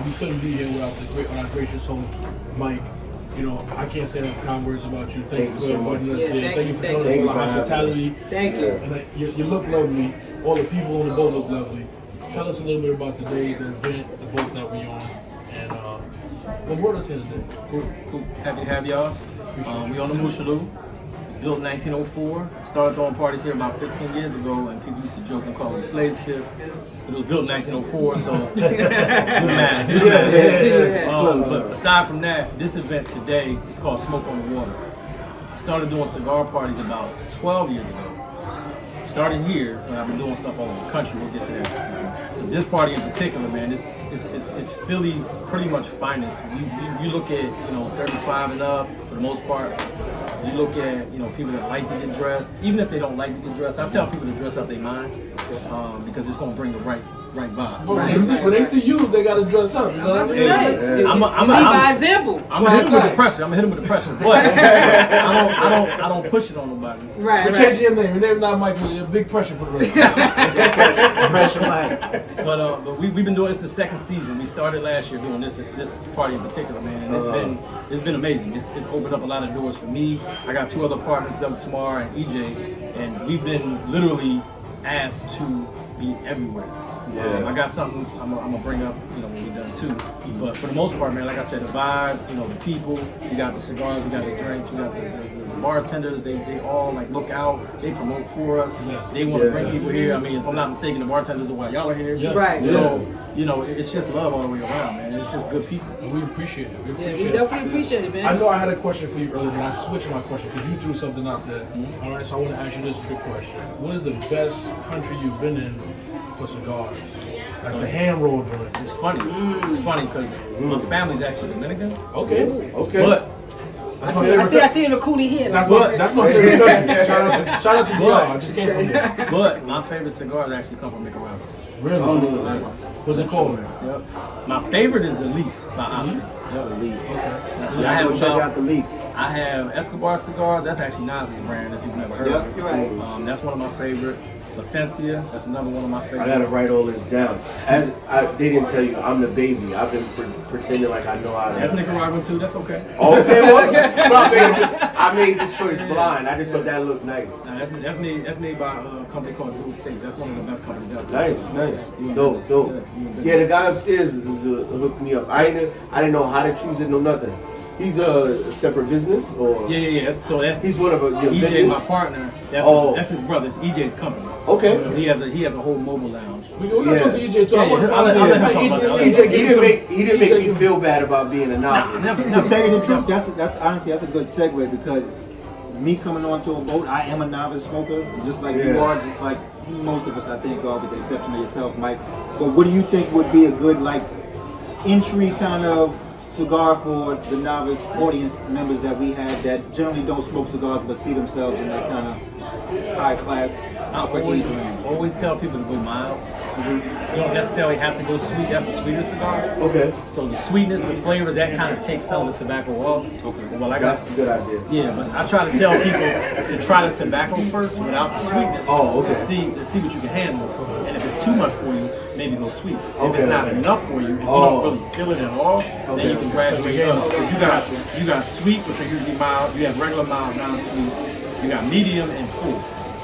we couldn't be here without our gracious host, Mike. You know, I can't say enough kind words about you. Thank you for inviting us here. Thank you for showing us all the hospitality. Thank you. And you look lovely. All the people on the boat look lovely. Tell us a little bit about today, the event, the boat that we're on, and what brought us here today. Cool. Happy to have y'all. We on the Moshulu. It's built in 1904. Started throwing parties here about 15 years ago, and people used to joke and call it a slave ship. It was built in 1904, so good man. But aside from that, this event today is called Smoke on the Water. I started doing cigar parties about 12 years ago. Started here, and I've been doing stuff all over the country. We'll get to that. But this party in particular, man, it's Philly's pretty much finest. You look at 35 and up for the most part. You look at people that like to get dressed. Even if they don't like to get dressed, I tell people to dress up their mind because it's gonna bring the right vibe. But when they see you, they gotta dress up. You know what I'm saying? I'm by example. I'm gonna hit them with the pressure. But I don't push it on nobody. Right. We're changing your name. Your name's not Mike. You're big pressure for the rest. Pressure Mike. But we've been doing this the second season. We started last year doing this party in particular, man. And it's been amazing. It's opened up a lot of doors for me. I got two other partners, Doug Smar and EJ, and we've been literally asked to be everywhere. Yeah. I got something I'm gonna bring up, when we're done too. But for the most part, man, like I said, the vibe, the people, we got the cigars, we got the drinks, we got the bartenders. They all like look out, they promote for us. Yes. They want to bring people here. I mean, if I'm not mistaken, the bartenders are why y'all are here. Yes. Right. So it's just love all the way around, man. It's just good people. And we appreciate it. We definitely appreciate it, man. I know I had a question for you earlier, but I switched my question because you threw something out there. All right, so I want to ask you this trick question. What is the best country you've been in for cigars? Like the hand roll joint. It's funny. It's funny because my family's actually Dominican. Okay. But I see the coolie here. That's my favorite country. Shout out to DR. I just came from there. But my favorite cigars actually come from Nicaragua. Really? What's it called? Yep. My favorite is the Leaf by Oscar. Yep. The Leaf. Okay. I have check out the Leaf. I have Escobar cigars. That's actually Nas's brand. If you've never heard of it. Right. That's one of my favorite. Licencia, that's another one of my favorites. I gotta write all this down. They didn't tell you, I'm the baby. I've been pretending like I know how to. That's Nicaraguan too. That's okay. Okay, well, so I made this choice blind. I just thought that looked nice. Nah, that's made by a company called Jewel States. That's one of the best companies out there. Nice. Dope. Yeah, the guy upstairs hooked me up. I didn't know how to choose it, no nothing. He's a separate business, or yeah. So he's one of EJ, vendors? my partner. That's his brother. It's EJ's company. Okay. So he has a whole mobile lounge. We can talk to EJ too. I'll let him talk about it. He didn't make me feel bad about being a novice. To tell you the truth, that's honestly a good segue because me coming onto a boat, I am a novice smoker, just like you are, just like most of us, I think, with the exception of yourself, Mike. But what do you think would be a good entry kind of cigar for the novice audience members that we have that generally don't smoke cigars but see themselves in that kind of high class? I always tell people to go mild. You don't necessarily have to go sweet. That's a sweeter cigar. Okay. So the sweetness, the flavors, that kind of takes some of the tobacco off. Okay. Well, that's a good idea. Yeah, but I try to tell people to try the tobacco first without the sweetness. Oh, okay. To see what you can handle. And if it's too much for you, maybe go sweet. If it's not enough for you, if you don't really feel it at all, then you can graduate up. So you got sweet, which are usually mild. You have regular mild, non-sweet. You got medium and full.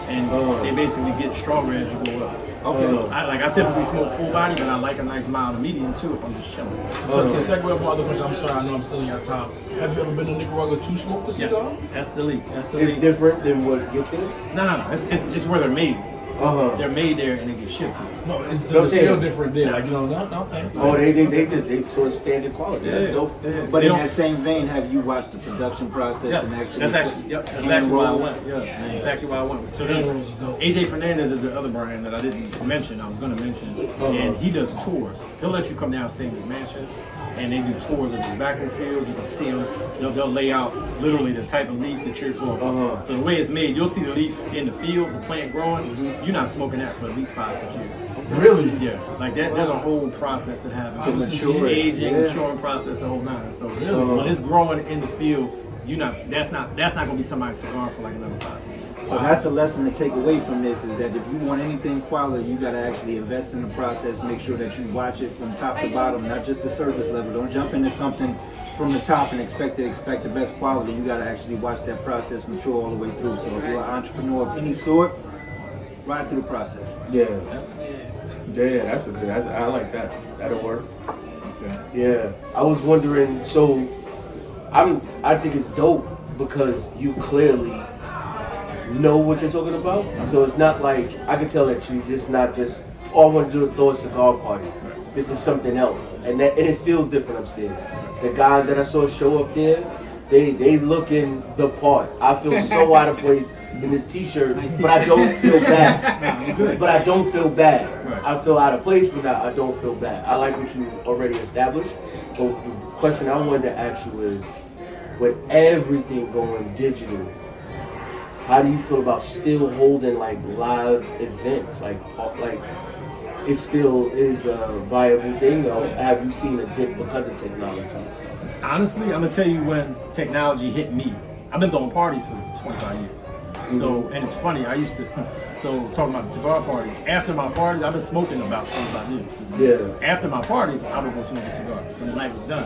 And they basically get stronger as you go up. Okay. So I typically smoke full body, but I like a nice mild and medium too if I'm just chilling. So to segue up my other question, I'm sorry, I know I'm stealing your time. Have you ever been to Nicaragua to smoke the cigar? Yes, that's the leak. It's different than what gets in? No. It's where they're made. They're made there and they get shipped here. No, it's still different there. No, I'm saying. Oh, they sort of standard quality. That's dope. Yeah. But in that same vein, have you watched the production process and actually? That's actually why I went. Yeah, that's actually why I went. So there's AJ Fernandez is the other brand that I didn't mention. I was going to mention, and he does tours. He'll let you come down and stay in his mansion, and they do tours of the tobacco fields. You can see them. They'll lay out literally the type of leaf that you're growing. So the way it's made, you'll see the leaf in the field, the plant growing. You're not smoking that for at least 5-6 years. Really? Yeah. Like that. There's a whole process that happens. So Aging, maturing process, the whole nine. So when it's growing in the field, that's not gonna be somebody's cigar for like another 5-6 years. So that's a lesson to take away from this, is that if you want anything quality, you got to actually invest in the process. Make sure that you watch it from top to bottom, not just the surface level. Don't jump into something from the top and expect the best quality. You got to actually watch that process mature all the way through. So if you're an entrepreneur of any sort, ride through the process. Yeah, That's that's a good. I like that. That'll work. Okay. Yeah, I was wondering. So, I think it's dope because you clearly know what you're talking about. So it's not like I can tell that you just not just I want to throw a cigar party. This is something else, and it feels different upstairs. The guys that I saw show up there, they looking the part. I feel so out of place in this t-shirt, but I don't feel bad. But I don't feel bad. I feel out of place, but I don't feel bad. I like what you've already established. But the question I wanted to ask you is, with everything going digital, how do you feel about still holding like live events? Like it still is a viable thing, though. Have you seen a dip because of technology? Honestly, I'm gonna tell you when technology hit me. I've been throwing parties for 25 years. So, and it's funny, I used to, talking about the cigar party, after my parties, I've been smoking about 25 years. Yeah. After my parties, I would go smoke a cigar when the night was done.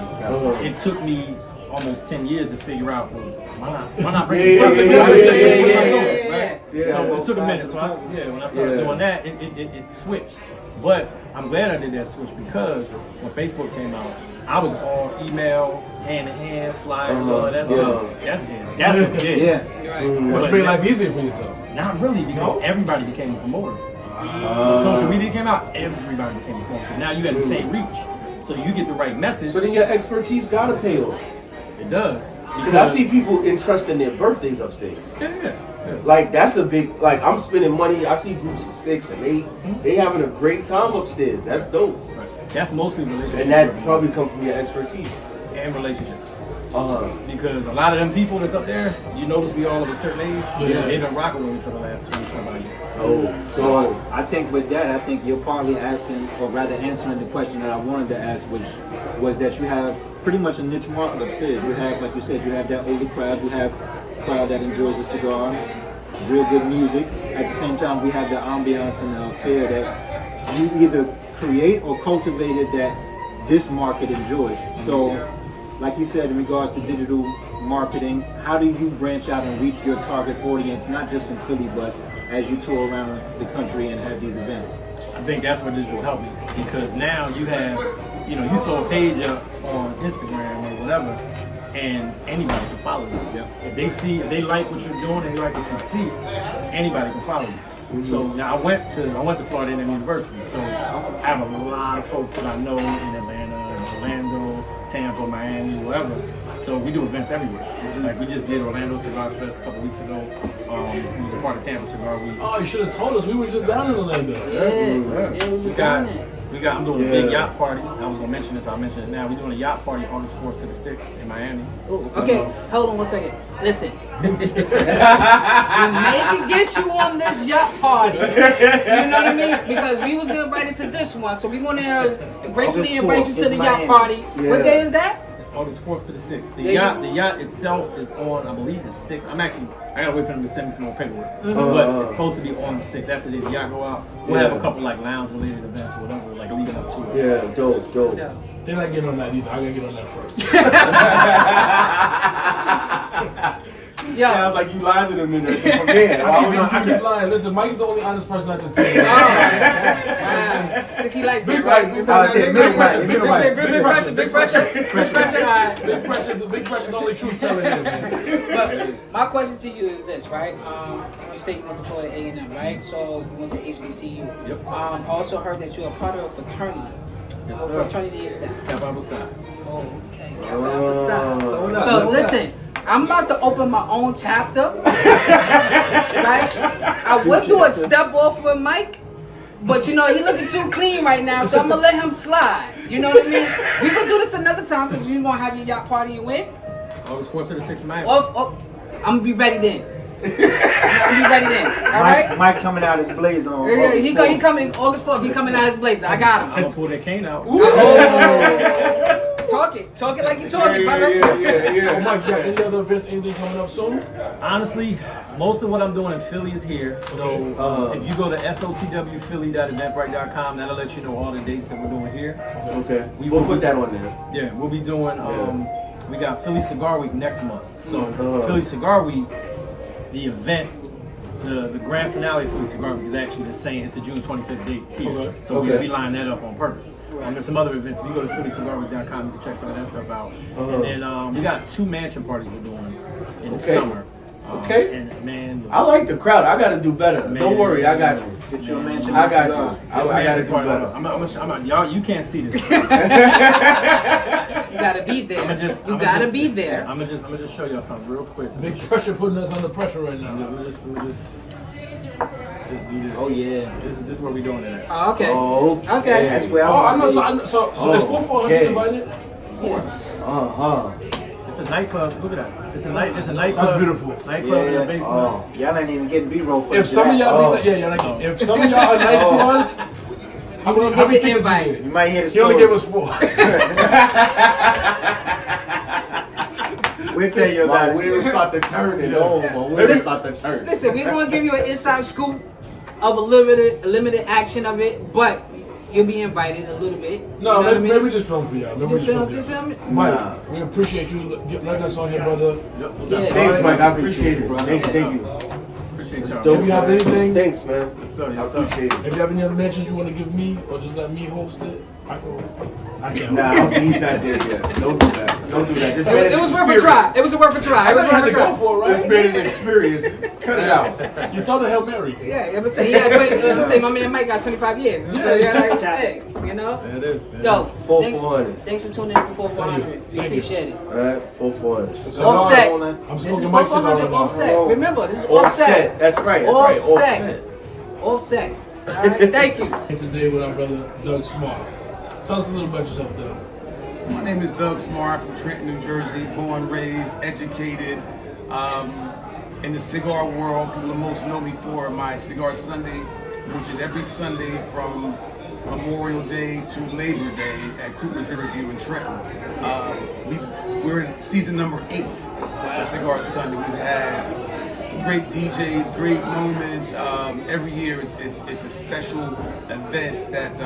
It took me almost 10 years to figure out, well, why not bring it up? So it took a minute. So when I started doing that, it switched. But I'm glad I did that switch because when Facebook came out, I was all email, hand-to-hand, flyers, all of that stuff. That's dead. That's what's dead. Which made life easier for yourself. Not really, because everybody became a promoter. When social media came out, everybody became a promoter. Because now you have the same reach. So you get the right message. So then your expertise gotta pay off. It does. Because I see people entrusting their birthdays upstairs. Yeah. Like that's a big, like I'm spending money. I see groups of 6 and 8. They having a great time upstairs. That's dope. Right. That's mostly relationships. And that probably comes from your expertise. And relationships. Because a lot of them people that's up there, you notice we all of a certain age, they've been rocking with me for the last 25 years. So I think with that, I think you're partly asking, or rather answering the question that I wanted to ask, which was that you have pretty much a niche market upstairs. You have, like you said, you have that older crowd, you have a crowd that enjoys a cigar, real good music. At the same time, we have the ambiance and the affair that you either create or cultivated that this market enjoys. So, like you said, in regards to digital marketing, how do you branch out and reach your target audience, not just in Philly, but as you tour around the country and have these events? I think that's where digital helped me, because now you have, you throw a page up on Instagram or whatever, and anybody can follow you. If they like what you're doing and they like what you see, anybody can follow you. So now I went to Florida A&M University, so I have a lot of folks that I know in Atlanta, Orlando, Tampa, Miami, wherever. So we do events everywhere. Like we just did Orlando Cigar Fest a couple weeks ago. We was a part of Tampa Cigar Week. Oh, you should have told us. We were just down in Orlando. I'm doing a big yacht party. I was gonna mention this. I'll mention it now. We're doing a yacht party August 4th to the 6th in Miami. Ooh, okay, hold on 1 second. Listen, we may get you on this yacht party. You know what I mean? Because we was invited to this one, so we want to gracefully invite you to the yacht party. Yeah. What day is that? It's August 4th to the 6th. The yacht itself is on, I believe, the 6th. I gotta wait for them to send me some more paperwork. But it's supposed to be on the 6th. That's the day the yacht go out. We'll have a couple like lounge-related events or whatever, like leading up to it. Yeah, dope. They're not getting on that either. I gotta get on that first. Sounds like you lied to them in there. I keep lying. Listen, Mike's the only honest person at this table. Because he likes Big it, right? Mike. Big pressure. Big pressure is the only truth telling here, man. But my question to you is this, right? You say you went to Florida A&M, right? So you went to HBCU. Yep. I also heard that you're a part of a fraternity. Yes, What sir. fraternity is that? Kappa Alpha Psi. Okay, Kappa Alpha Psi. So listen, I'm about to open my own chapter, right? I would do a step off with Mike, but he looking too clean right now, so I'm gonna let him slide. You know what I mean? We gonna do this another time because you gonna have your yacht party and when? August 4th to the 6th in Miami. I'm gonna be ready then. All right? Mike coming out his blazer on. Yeah, he coming August 4th. He coming out his blazer. I got him. I'm gonna pull that cane out. Talk it. Talk it like you talking, brother. Oh, Mike, you got any other events, anything coming up soon? Honestly, most of what I'm doing in Philly is here. So if you go to sotwphilly.eventbrite.com, that'll let you know all the dates that we're doing here. Okay. We'll put that on there. Yeah, we'll be doing. We got Philly Cigar Week next month. So Philly Cigar Week, the event, the grand finale of Philly Cigar Week is actually the same. It's the June 25th date here. Okay. So we line that up on purpose. There's some other events. If you go to phillycigarweek.com, you can check some of that stuff out. And then we got 2 mansion parties we're doing in the summer. And man, I like the crowd. I gotta do better. Man, Don't worry, I got you. Get your mansion. I got you. I gotta do party. better. Y'all, you can't see this. You gotta be there. You gotta be there. I'm gonna just show y'all something real quick. Big pressure putting us under pressure right now. I'm just do this. Oh yeah. This is where we doing it at. Oh, okay. Okay. That's where I know. So there's 400 invited? Of course. Uh-huh. It's a nightclub. Look at that. It's a nightclub. That's beautiful. Nightclub in the basement. Y'all ain't even getting B-roll for If some of y'all if some of y'all are nice to us, I'm gonna get the invite. You might hear the he only story. gave us 4. We'll tell you about My it. wheels start to turn and my wheels start to turn. Listen, we're gonna give you an inside scoop of a limited action of it, but you'll be invited a little bit. No, you know what I mean? maybe just film for y'all. Just film it. Mike, we appreciate you letting us on here, brother. Yeah. Thanks, Mike. I appreciate it, bro. Thank you. Appreciate y'all. If you have anything, Thanks, man. Yes, sir. I appreciate it. if you have any other mentions you want to give me, or just let me host it, I can. Nah, he's not there yet. Don't do that. Don't do that. This man It was worth a try. It was worth a try. It was I had worth to a go try. for it, This right? man is experienced. Cut it out. You thought of Hail Mary. Yeah, I'm saying my man Mike got 25 years. So yeah, like, hey, you know. There it is. Yo, Full thanks 400. for tuning in for 400. We Thank you. appreciate it. All right, full 400. Offset. I'm This is smoking Mike's cigar 400 right now. offset. Remember, this is Offset. offset. That's right. That's right. Offset. All right, thank you. And today with our brother Doug Smart. Tell us a little about yourself, Doug. My name is Doug Smart from Trenton, New Jersey, born, raised, educated in the cigar world. People most know me for my Cigar Sunday, which is every Sunday from Memorial Day to Labor Day at Cooper's Riverview in Trenton. We're in season number 8 of Cigar Sunday. We've had great DJs, great moments. Every year it's a special event that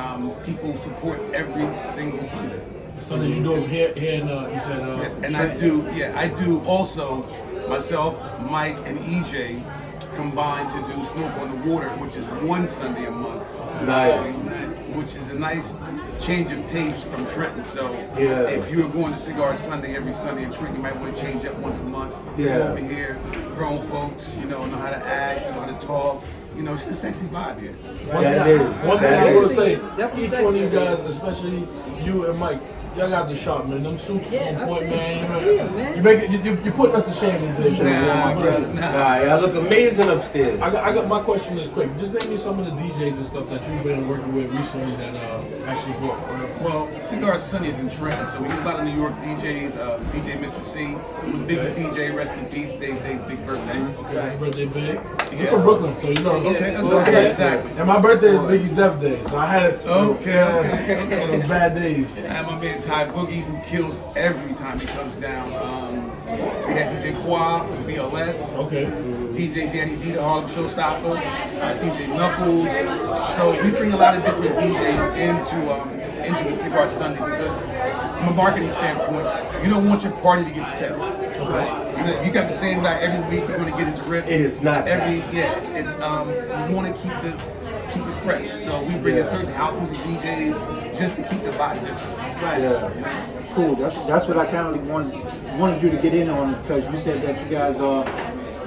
people support every single Sunday. Sundays you do it here in you said Yes, and I do also, myself, Mike, and EJ combine to do Smoke on the Water, which is one Sunday a month. Nice. Which is a nice change of pace from Trenton. So Yeah. if you're going to Cigar Sunday every Sunday in Trenton, you might want to change up once a month. Yeah. Come over here, grown folks, know how to act, know how to talk. It's a sexy vibe here. One thing I will say, each one of you guys, especially you and Mike, y'all guys are sharp, man. Them suits Yeah, on I point, see man. it. I see it, man. You make it. You putting us to shame in this. Nah, y'all look amazing upstairs. I got my question is quick. Just name me some of the DJs and stuff that you've been working with recently that actually work. Well, Cigar Sunday is in Trenton, so we get a lot of New York DJs. DJ Mr. C, who's big with DJ, rest in peace. Today's big birthday. Okay, happy birthday, Big. Yeah. You're from Brooklyn, so you know. Okay, Exactly. And my birthday is Biggie's death day, so I had it. Okay. One of those bad days. I have my man Ty Boogie, who kills every time he comes down. We had DJ Qua from BLS. Okay. DJ Danny D, the Harlem Showstopper, DJ Knuckles. So we bring a lot of different DJs into the Cigar Sunday because from a marketing standpoint, you don't want your party to get stale. Okay. You got the same guy every week. You're going to get his rip. It is not every that. It's you want to keep it fresh. So we bring in certain house music DJs just to keep the vibe different. Right. Yeah. Cool. That's what I kind of wanted you to get in on, because you said that you guys are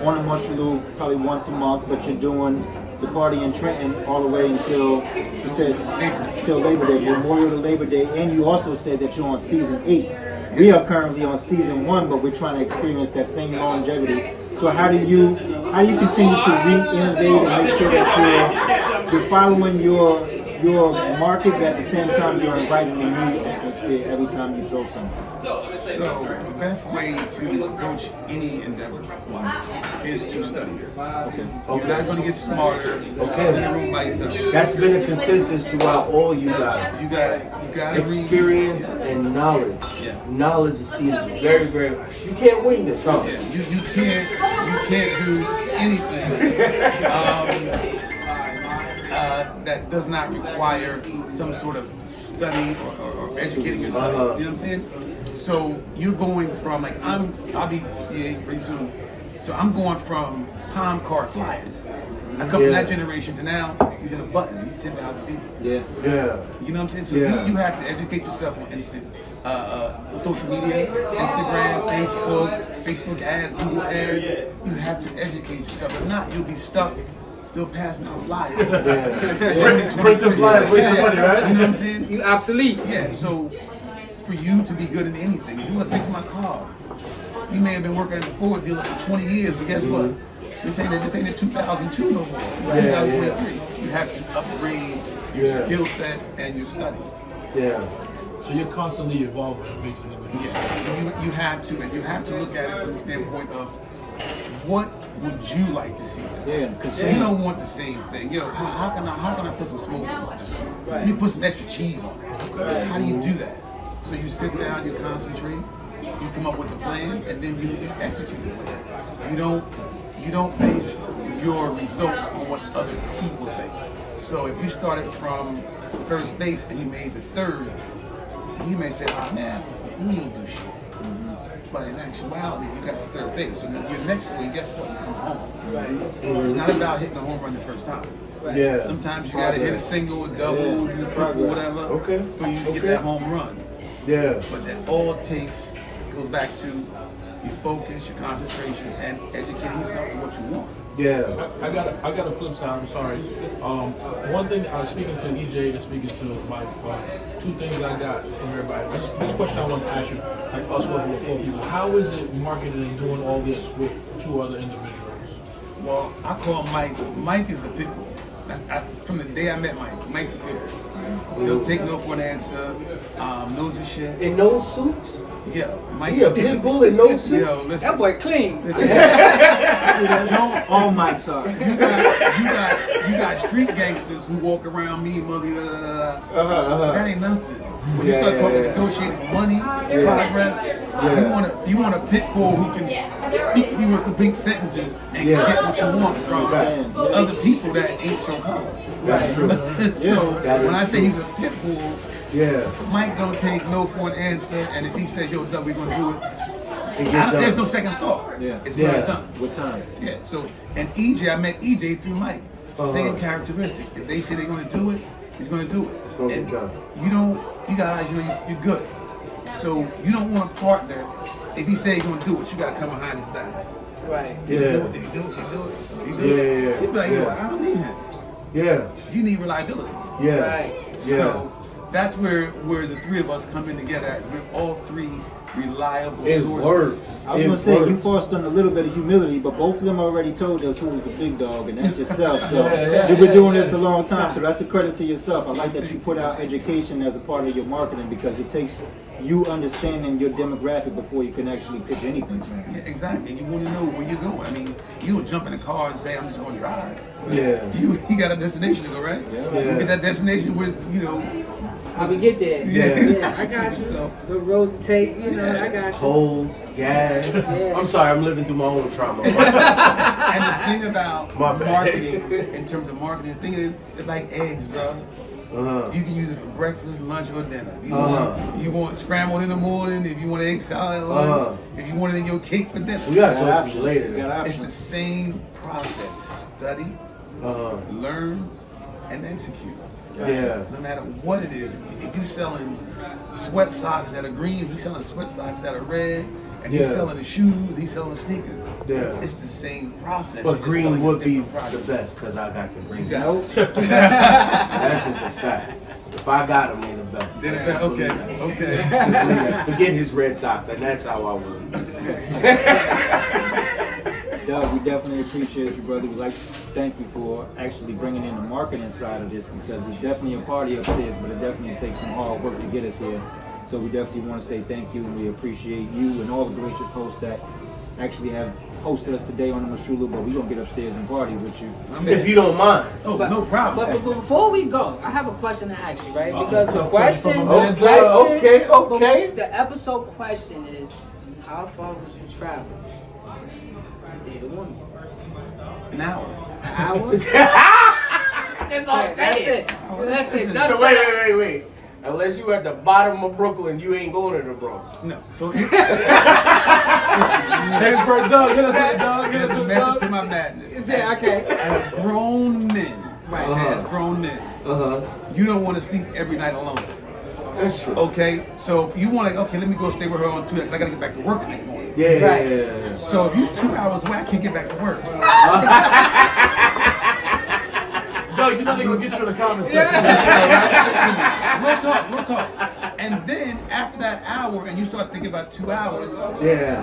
on a Moshulu probably once a month, but you're doing the party in Trenton all the way until you said till Labor Day, Memorial to Labor Day, and you also said that you're on season 8. We are currently on season 1, but we're trying to experience that same longevity. So how do you continue to re-innovate and make sure that you're following your you're market, but at the same time you're inviting a new atmosphere every time you throw something. So the best way to approach any endeavor is to study. Okay. You're not going to get smarter in the room by yourself. That's been a consensus throughout all you guys. You got to Experience and knowledge. Yeah. Knowledge is seen as very, very. You can't wing this, huh? Yeah, you can't do anything that does not require some sort of study or educating yourself. Uh-huh. You know what I'm saying? So you're going from like I'll be pretty soon. So I'm going from palm card flyers. I come from that generation to now. You hit a button, you 10,000 people. Yeah. Yeah. You know what I'm saying? So Yeah. you have to educate yourself on instant social media, Instagram, Facebook ads, Google ads. You have to educate yourself. If not, you'll be stuck still passing out flyers. Printing flyers, wasting money, right? You know what I'm saying? You obsolete. Yeah, so for you to be good in anything, if you want to fix my car, you may have been working at the Ford dealer for 20 years, but guess what? This ain't the 2002 no more. This is 2023. You have to upgrade your skill set and your study. Yeah. So you're constantly evolving, basically. What you're saying. Yeah, you have to, and you have to look at it from the standpoint of what would you like to see done? Yeah, You don't want the same thing. Yo, how can I put some smoke on this thing? Let me put some extra cheese on it. How do you do that? So you sit down, you concentrate, you come up with a plan, and then you execute the plan. You don't base your results on what other people think. So if you started from first base and you made the third, you may say, oh man, we ain't do shit. But in actuality, you got the third base. So then your next swing, guess what? You come home. It's not about hitting a home run the first time. Yeah. Sometimes you gotta hit a single, a double, a triple, whatever, Okay. for you to get that home run. Yeah. But that all takes goes back to your focus, your concentration, and educating yourself to what you want. Yeah. I got a flip side. I'm sorry. One thing I was speaking to EJ and speaking to Mike. Two things I got from everybody. This question I want to ask you, like us working with 4 people. How is it marketing and doing all this with 2 other individuals? Well, I call Mike. Mike is a pit bull. From the day I met Mike, Mike's a pit bull. He'll take no for an answer. Knows his shit. In those suits? Yeah, Mike. He a pit bull in those suits? Yo, listen. That boy clean. Listen, all mics are. you got street gangsters who walk around me, muggy, That ain't nothing. When you start talking negotiating for money, progress, you want a pit bull who can speak to you in complete sentences and get what you want from other people that ain't your color. That's true. So when I say he's a pit bull, Yeah. Mike don't take no for an answer, and if he says, yo, Doug, we're gonna do it, there's no second thought. Yeah. It's gonna be done. With time. Yeah, so, and EJ, I met EJ through Mike. Same characteristics. If they say they're gonna do it, he's gonna do it. It's gonna And get done. you guys, you're good. So you don't want a partner, if he say he's gonna do it, you gotta come behind his back. Right. Did he do it? Did he do it? Did he do it? Did he do it? Yeah. He'd be like, yo, I don't need him. Yeah. You need reliability. Yeah. Right. So that's where the 3 of us come in together. We're all 3 reliable It sources. works. I was gonna say you forced on a little bit of humility, but both of them already told us who was the big dog, and that's yourself. So you've been doing this a long time, so that's a credit to yourself. I like that you put out education as a part of your marketing because it takes you understanding your demographic before you can actually pitch anything to them. Yeah, exactly. And you want to know where you're going. I mean, you don't jump in a car and say, I'm just going to drive. Yeah. You got a destination to go, right? Yeah. You get that destination with, How we get there? Yeah. I got you. So, The road to take, I got you. Tolls, gas. Yeah. I'm sorry, I'm living through my own trauma. and the thing about My bad. marketing, in terms of marketing, the thing is, it's like eggs, bro. You can use it for breakfast, lunch, or dinner. You want scrambled in the morning, if you want egg salad at lunch, if you want it in your cake for dinner. We gotta talk to you later. It's the same process. Study, learn, and execute. Yeah. No matter what it is, if you're selling sweat socks that are green, he's selling sweat socks that are red, and he's selling the shoes, he's selling the sneakers. Yeah. It's the same process. But You're just green selling would be different the products. best because I got the green. Nope. That's just a fact. If I got them, they the best. Then if- okay. Just believe that. Forget his red socks, and that's how I would. Doug, we definitely appreciate you, brother. We'd like to thank you for actually bringing in the marketing side of this, because it's definitely a party upstairs, but it definitely takes some hard work to get us here. So we definitely want to say thank you, and we appreciate you and all the gracious hosts that actually have hosted us today on the Moshulu, but we're going to get upstairs and party with you. If you don't mind. Oh, no problem. But before we go, I have a question to ask you, right? Because the Okay. the episode question is, how far would you travel to date a woman? An hour. An hour? That's all I'm That's saying. it. That's it. So That's it. wait. Unless you at the bottom of Brooklyn, you ain't going to the Bronx. No. So Expert Doug, hit us with it, Doug. Hit us there's a with it, method to Doug. my madness. Yeah, okay. As grown men, Right. okay, as grown men, you don't want to sleep every night alone. That's true. Okay, so if you want to, okay, let me go stay with her on 2 days. I gotta get back to work the next morning. Yeah. So if you 2 hours away, I can't get back to work. Doug, you know they're going to get you in the comments section. Real talk. And then after that hour, and you start thinking about 2 hours, Yeah.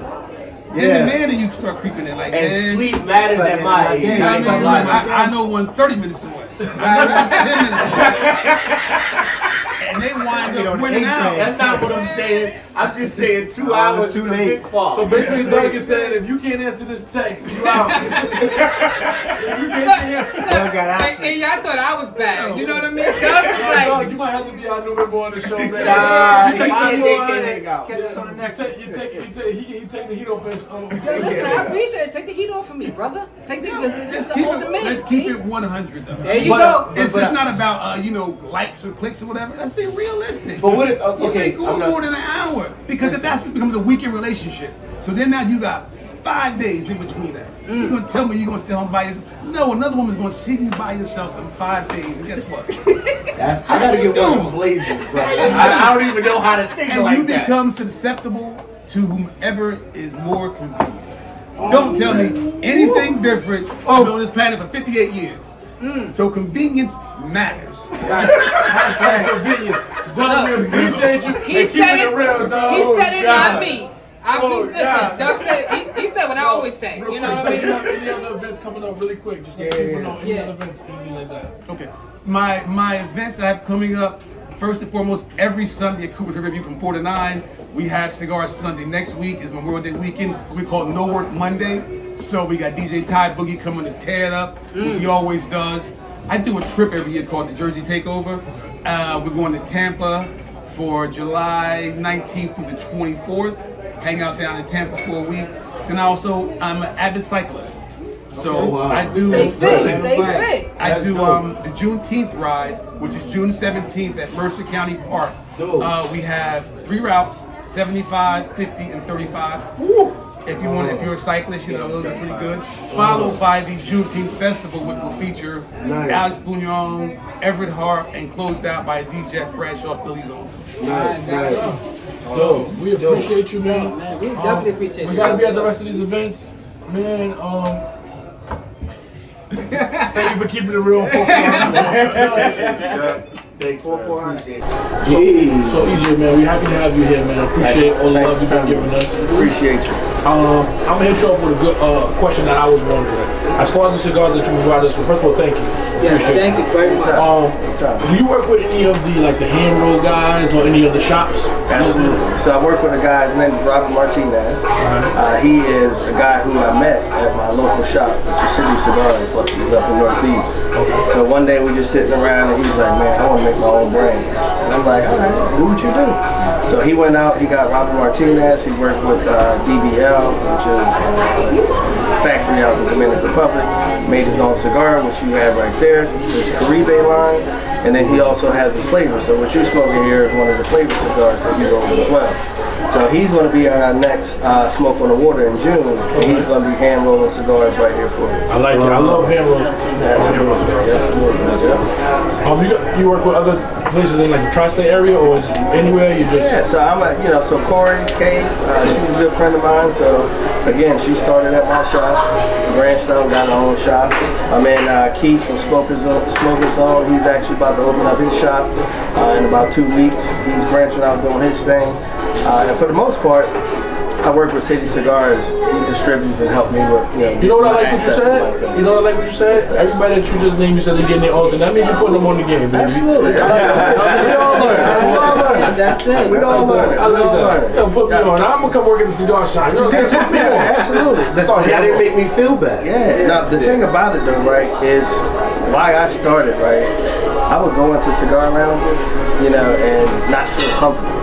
then the man and you start creeping in like, And man, sleep matters at my age. you know what I mean? I know one 30 minutes away. I know one 10 minutes away. And they wind up winning out. That's not what I'm saying. I'm just saying 2 hours is a big fall. So basically, Doug is saying, if you can't answer this text, you out. If you can't And y'all thought I was bad. You know what I mean? Doug was Doug, like, you might have to be our new member on the show, man. Nah, You take I the- can't take that out. Catch us on the next one. he take the heat off his. yo, listen, I appreciate it. Take the heat off of me, brother. Take the, this is the older man. Let's keep it 100 though. There you go. It's just not about likes or clicks or whatever. Let's be realistic. But what? You Okay, ain't going more than an hour because that's what becomes a weekend relationship. So then now you got 5 days in between that. You're gonna tell me you're gonna sit home by yourself? No, another woman's gonna see you by yourself in 5 days. And guess what? I gotta get one of them blazers, bro. I don't even know how to think And like you that. become susceptible to whomever is more convenient. Don't tell me anything different. I've been on this planet for 58 years. So convenience matters. Hashtag convenience. Doug, we appreciate you. He and said keeping it. real, Doug. He said it, God. not me. God. Listen, Doug said he said what I always say. Real You know quick, what I do you mean? have any other events coming up really quick? Just let people know any other events, anything like that. Okay. My events I have coming up, first and foremost, every Sunday at Cooper's Review from 4 to 9. We have Cigar Sunday. Next week is Memorial Day weekend. We call it No Work Monday. So we got DJ Ty Boogie coming to tear it up, which he always does. I do a trip every year called the Jersey Takeover. We're going to Tampa for July 19th through the 24th. Hang out down in Tampa for a week. Then I'm an avid cyclist. So I do Stay fit. Stay fit. I do the Juneteenth ride, which is June 17th at Mercer County Park. We have 3 routes, 75, 50, and 35. If you're a cyclist, those are pretty good. Followed by the Juneteenth Festival, which will feature Alex Bouillon, Everett Hart, and closed out by DJ Bradshaw Phillies on. Nice. We appreciate you, man. Man, we definitely appreciate you. We gotta be at the rest of these events, man. Thank you for keeping it real. Thanks, man. Appreciate it. So EJ, man, we happy to have you here, man. I appreciate all the love you've been giving us. Appreciate you. I'm gonna hit you off with a good question that I was wondering. As far as the cigars that you provided us with, first of all, thank you. Yes, Appreciate thank you very much. Do you work with any of the hand roll guys or any of the shops? Absolutely. So I work with a guy, his name is Robert Martinez. He is a guy who I met at my local shop, which is City Cigars, which is up in Northeast. So one day we just sitting around and he's like, man, I want to make my own brand. And I'm like, all right, do what you do. So he went out, he got Robert Martinez, he worked with DBL, which is a factory out in the Dominican Republic, made his own cigar, which you have right there, his Caribe line, and then he also has his flavor. So what you're smoking here is one of the flavor cigars that he rolls as well. So he's going to be at our next Smoke on the Water in June, and he's going to be hand rolling cigars right here for you. I like it. I love hand rolls. You work with other places in like the tri-state area, or is anywhere you just? Yeah, so I'm at, so Corey Case, she's a good friend of mine. So again, she started at my shop, branched out, got her own shop. I'm in Keith from Smoker's Zone. He's actually about to open up his shop in about 2 weeks. He's branching out doing his thing. And for the most part, I work with City Cigars. He distributes and help me with, You know what I like what you access to said? my You know what I like what you said? Everybody that you just named, you said they're getting their alter. That means you're putting them on the game, baby. Absolutely. We all learn. That's it. We all learn. I like that. Yo, put me on. I'm gonna come work at the cigar shop. You know what I'm saying? Put me on. Absolutely. That didn't make me feel bad. Yeah. Now the thing about it though, right, is why I started, right? I would go into cigar lounges, and not feel comfortable.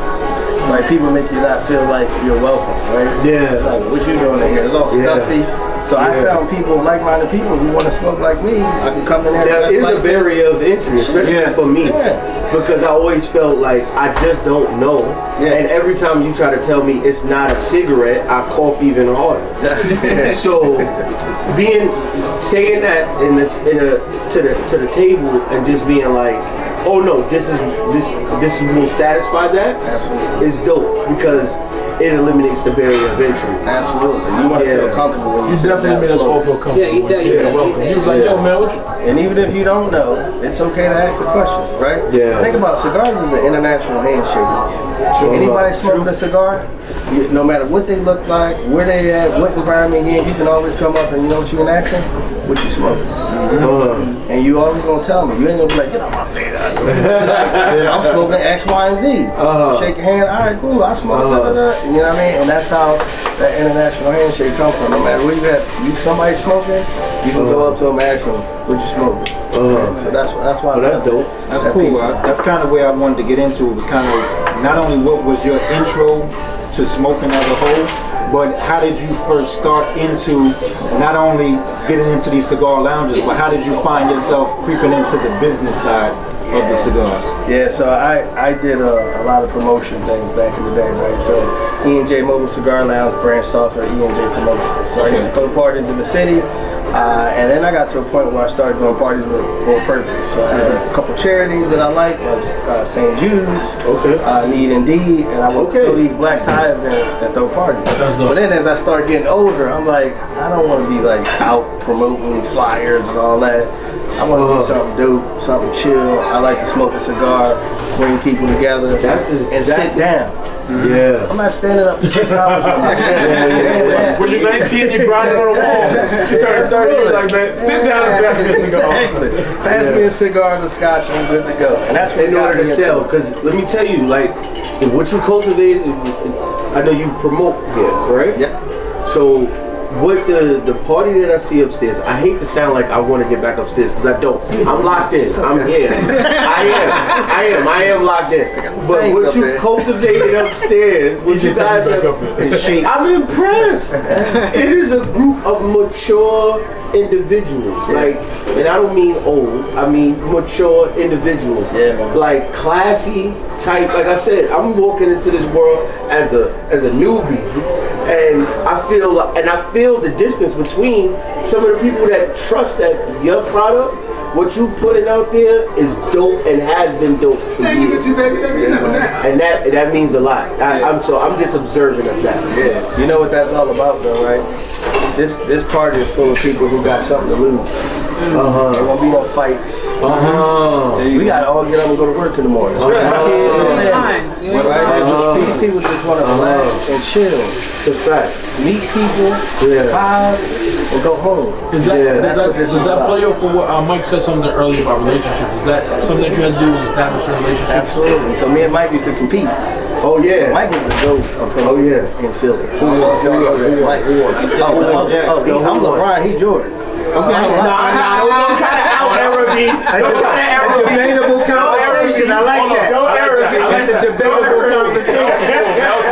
Like people make you not feel like you're welcome, right? Yeah. Like what you doing in here? It's all stuffy. So I found people, like-minded people who want to smoke like me. I can come in there. There is like a barrier of entry, especially for me, because I always felt like I just don't know. Yeah. And every time you try to tell me it's not a cigarette, I cough even harder. So, saying that to the table and just being like, oh no, this will satisfy that. Absolutely. Is dope because it eliminates the barrier of entry. Absolutely. You want to feel comfortable when you sit down definitely made us all feel comfortable. Yeah, he did. You're welcome. You was like, yo, man, what you? And even if you don't know, it's okay to ask a question, right? Yeah. Think about cigars as an international handshake. So anybody smoking a cigar, no matter what they look like, where they at, what environment you're in, you can always come up and you know what you can ask them? What you smoking? And you always gonna tell me. You ain't gonna be like, get out my face. I'm smoking X, Y, and Z. Shake your hand, all right, cool, I smoke, You know what I mean? And that's how that international handshake comes from. No matter where you at, you somebody smoking, you can go up to them and ask them, what you smoking? So that's why. That's dope. That's cool. That's kind of where I wanted to get into. It was kind of not only what was your intro to smoking as a whole, but how did you first start into not only getting into these cigar lounges, but how did you find yourself creeping into the business side of the cigars? Yeah, so I did a lot of promotion things back in the day, right? So E&J Mobile Cigar Lounge branched off of E&J Promotions. So I used to throw parties in the city, and then I got to a point where I started doing parties for a purpose. So I had a couple charities that I like St. Jude's, Need and Deed, and I would throw these black tie events and throw parties. But then as I started getting older, I'm like, I don't want to be like out promoting flyers and all that. I want to do something dope, something chill. I like to smoke a cigar, bring people together, and sit down. Yeah. I'm not standing up for 6 hours. When you're 19, you're grinding on a wall. You turn 30, you're like, man, sit down and pass me a cigar. Exactly. Pass me a cigar and a scotch, I'm good to go. And that's what In order to sell, because let me tell you, like, what you cultivate, I know you promote here, right? Yep. So, what the party that I see upstairs, I hate to sound like I want to get back upstairs because I don't. I'm locked in. I'm here. I am locked in. But what you cultivated upstairs, what you guys have, I'm impressed. It is a group of mature individuals, like, and I don't mean old, I mean mature individuals, like classy type. Like I said, I'm walking into this world as a newbie. And I feel the distance between some of the people that trust that your product, what you putting out there, is dope and has been dope for years. And that means a lot. I'm just observant of that. Yeah. You know what that's all about, though, right? This party is full of people who got something to lose. There won't be no fights. We gotta all get up and go to work in the morning. People just want to relax and chill. It's a fact. Meet people, vibe, and go home. Does that play out for what Mike said something earlier about relationships? Is that something that you had to do was establish a relationship? Absolutely. So me and Mike used to compete. Oh yeah. Mike is a dope in Philly. I'm LeBron, he Jordan. Okay. Don't try to out-error me. Don't try to error me. Debatable conversation. I like that. Don't error me. It's a debatable conversation. That was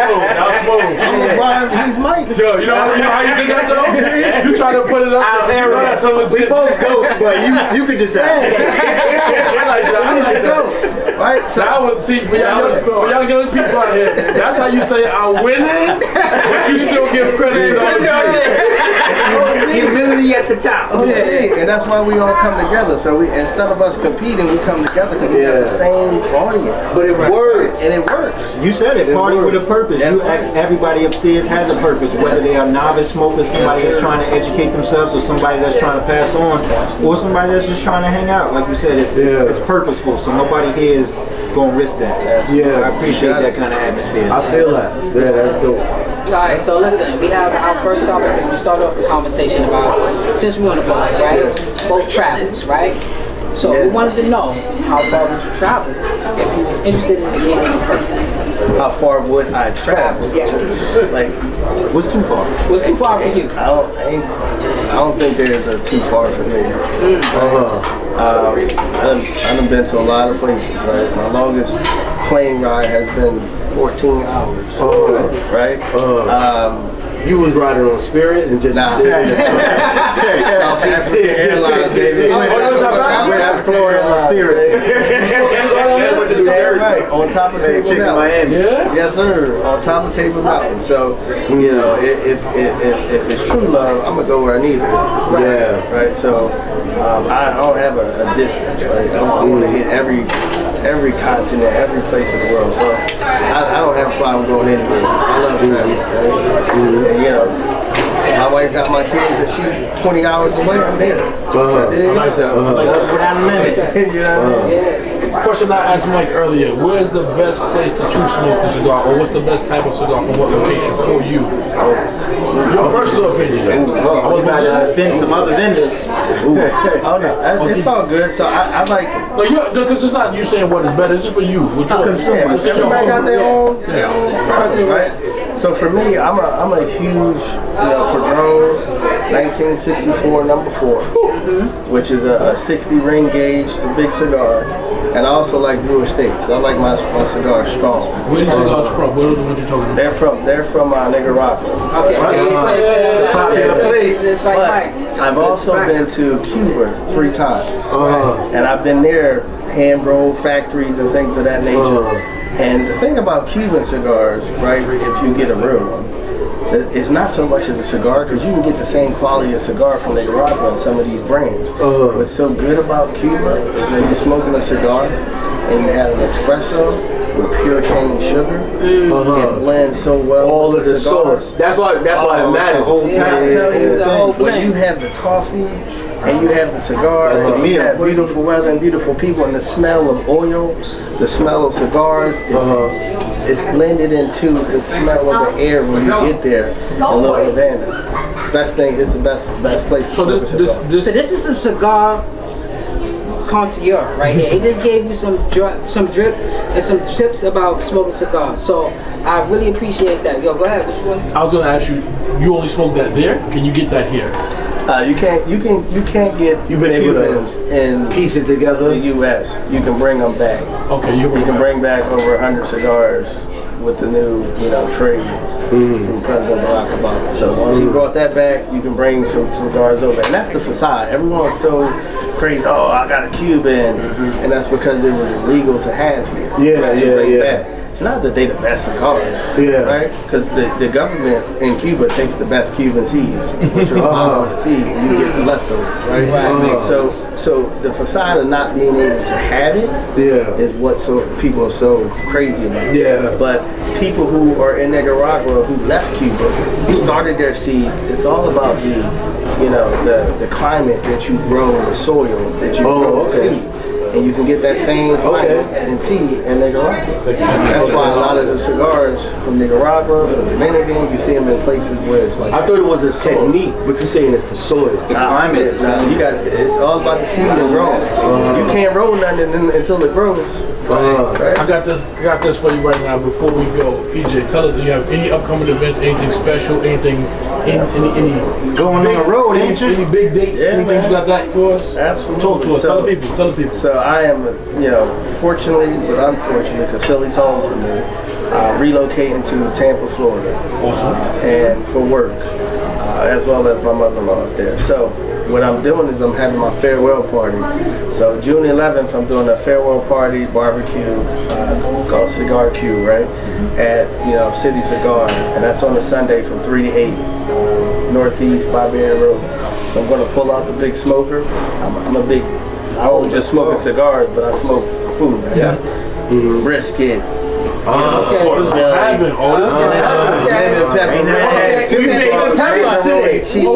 smooth. I'm LeBron, he's Mike. Yo, you know how you did that though? You try to put it up. That's a legit. We both goats, but you can decide. I like that. Right? So I would see for y'all young people out here. That's how you say I'm winning, but you still give credit to the other. Humility at the top. And that's why we all come together. So instead of us competing, we come together because we got the same audience. But it works. And it works. You said it. Party with a purpose. Everybody upstairs has a purpose, whether they are novice smokers, somebody that's trying to educate themselves, or somebody that's trying to pass on, or somebody that's just trying to hang out. Like you said, it's purposeful. So nobody here is gonna risk that. I appreciate that kind of atmosphere. I feel that. Yeah, that's dope. right, so listen, we have our first topic. We started off the conversation about, since we're on the boat, right? Boat travels, right? So we wanted to know, how far would you travel if you was interested in meeting a person? How far would I travel? Yes. Like, What's too far? What's too far for you? I don't think there's a too far for me. I done been to a lot of places, right? My longest plane ride has been 14 hours, right? You was riding on Spirit and just sitting in the South African Airlines, baby. West Florida on Spirit. Right, on top of Table Mountain. Miami. Yeah? Yes, sir. On top of Table Mountain. So, you know, if it's true love, I'm gonna go where I need it. Yeah. Right. So, I don't have a distance. Right. I want to hit every continent, every place in the world. So, I don't have a problem going anywhere. I love traveling. Right? And, you know, my wife got my kids, and she's 20 hours away. I'm there. That's it. Nice. Without a limit. You know. Question I asked Mike earlier: where's the best place to choose smoke a cigar, or what's the best type of cigar from what location for you? Your personal opinion. I was about to offend some other vendors. Oh no, it's all good. So I like. No, because it's not you saying what is better. It's just for you. What you Consumer. what's your Everybody got their own- own preference, right? So for me, I'm a huge, Padron 1964 number 4, which is a 60 ring gauge, a big cigar, and I also like Brew Estates. I like my cigars strong. Where are these cigars from? What are the ones you're talking about? They're from Nicaragua. Okay, so It's a popular place. it's like But Mike. I've also been to Cuba 3 times, and I've been there hand rolled factories and things of that nature. And the thing about Cuban cigars, right, if you get a real one, it's not so much of a cigar because you can get the same quality of cigar from Nicaragua and some of these brands. What's so good about Cuba is that you're smoking a cigar and you have an espresso with pure cane sugar. It blends so well. all with of the cigar. sauce. That's why it matters. I tell you, It's a whole when blend. you have the coffee and you have the cigars, and you have beautiful weather and beautiful people, and the smell of oil, the smell of cigars, it's blended into the smell of the air when you get there in Little Havana. Best thing, it's the best place to So smoke a cigar. So this is a cigar connoisseur right here. He just gave you some drip and some tips about smoking cigars. So I really appreciate that. Yo, go ahead. Which one? I was gonna ask you. You only smoke that there? Can you get that here? You can't get You've been able to Cubans in piece it together. the U.S. You can bring them back. Okay, You can bring back over 100 cigars with the new, trade from President Barack Obama. So once he brought that back, you can bring some cigars over. And that's the facade. Everyone's so crazy, oh, I got a Cuban. And that's because it was illegal to have here. Back. It's not that they the best cigars, right? Because the government in Cuba takes the best Cuban seeds, which are bottom seed, and you get the leftovers, right? So the facade of not being able to have it is what people are so crazy about. Yeah. But people who are in Nicaragua who left Cuba, started their seed. It's all about the climate that you grow in the soil that you grow the seed. And you can get that same climate and seed in Nicaragua. That's why a lot of the cigars from Nicaragua, from Dominican, you see them in places where it's like. I thought it was a technique, but you're saying it's the soil. The climate. It's all about the seed and growing. You can't roll nothing until it grows. Right? I got this for you right now. Before we go, EJ, tell us if you have any upcoming events, anything special, any Going on the road, ain't you? Any big dates, Yeah, anything man. you got that for us? Absolutely. Talk to us. Tell the people. So I am, fortunately but unfortunately, because Philly's home for me, relocating to Tampa, Florida. Awesome. And for work, as well as my mother-in-law is there. So what I'm doing is I'm having my farewell party. So June 11th, I'm doing a farewell party barbecue called Cigar Q, right? At City Cigar, and that's on a Sunday from 3 to 8, Northeast Barbarian Road. So I'm going to pull out the big smoker. I don't just smoke cigars, but I smoke food. I got brisket. Oh, this is gonna happen.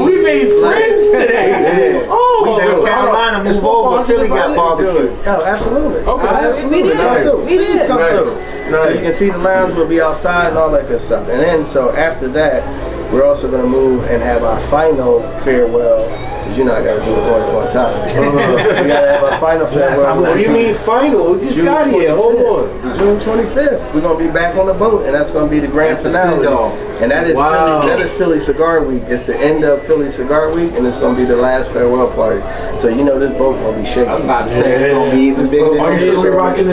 We made friends today. We in Carolina, move over. Philly got barbecue. Oh, absolutely. Okay. Absolutely. We Come did. through. We did. Come Nice. through. So you can see the lounge will be outside and all that good stuff. And then, so after that, we're also going to move and have our final farewell. Because you know I got to do it all at one time. We got to have our final farewell. What do you mean final? We just June got here. Hold 25th. on. June 25th. We're gonna be back on the boat, and that's gonna be the grand That's the finale. send-off. And that is Wow. Philly. That is Philly Cigar Week. It's the end of Philly Cigar Week, and it's gonna be the last farewell party. So you know this boat gonna be shaking. I was about to say it's gonna be even bigger than Are you this. still rocking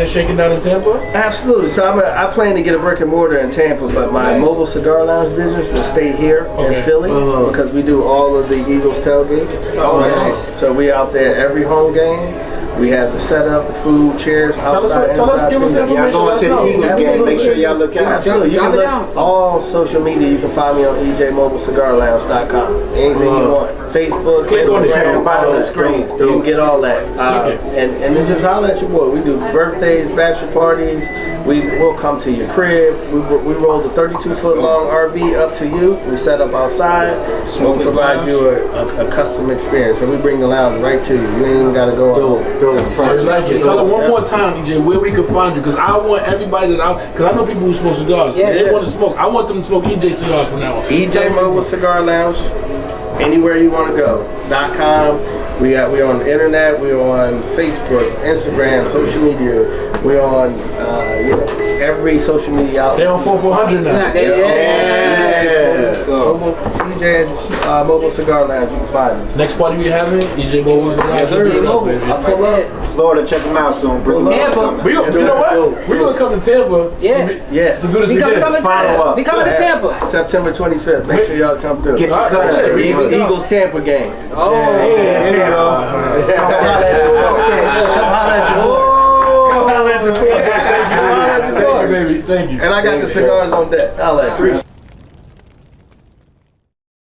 and shaking down in Tampa? Absolutely. So I plan to get a brick and mortar in Tampa, but my mobile cigar lounge business will stay here in Philly because we do all of the Eagles tailgates. Oh, Right? nice. So we out there every home game. We have the setup, the food, chairs, outside, tell us, inside, give us the sitting. Y'all going to the Eagles game, Absolutely. make sure y'all look out. Absolutely. You Drop can it look down. all social media. You can find me on ejmobilecigarlounge.com. Anything you want. Facebook, Click on it, Instagram, at the bottom of the screen. You can get all that. Click it. And then just holler at your boy. We do birthdays, bachelor parties. We'll come to your crib. We roll the 32-foot long RV up to you. We set up outside. We'll provide you a custom experience. And we bring the lounge right to you. You ain't even got to go on. I like it. Tell them one more time, EJ, where we can find you, because I want everybody because I know people who smoke cigars. Yeah, They yeah. want to smoke. I want them to smoke EJ cigars from now on. EJ Mobile Cigar Lounge, anywhere you want to go. .com. We're on the internet. We're on Facebook, Instagram, social media. We're on every social media outlet. They're on 4400 now. EJ Mobile Cigar Lounge. You can find us. Next party we having, EJ Mobile cigars. Yes, sir. Turn it up, baby. I'll pull up. Florida, check them out soon. Bring them Tampa. up. You know what? We're gonna come to Tampa. Yeah. Yeah. To do this We coming again. to Follow Tampa. up. We coming to Tampa. September 25th. Make sure y'all come through. Get your Alright, cut that's up. it. Eagles Tampa game. Oh. There you go. Come holler at your boy. Come holler at your boy. Come holler at your boy. Come holler at your Thank you, boy. baby. Thank you. And I got the cigars on deck. I'll let you.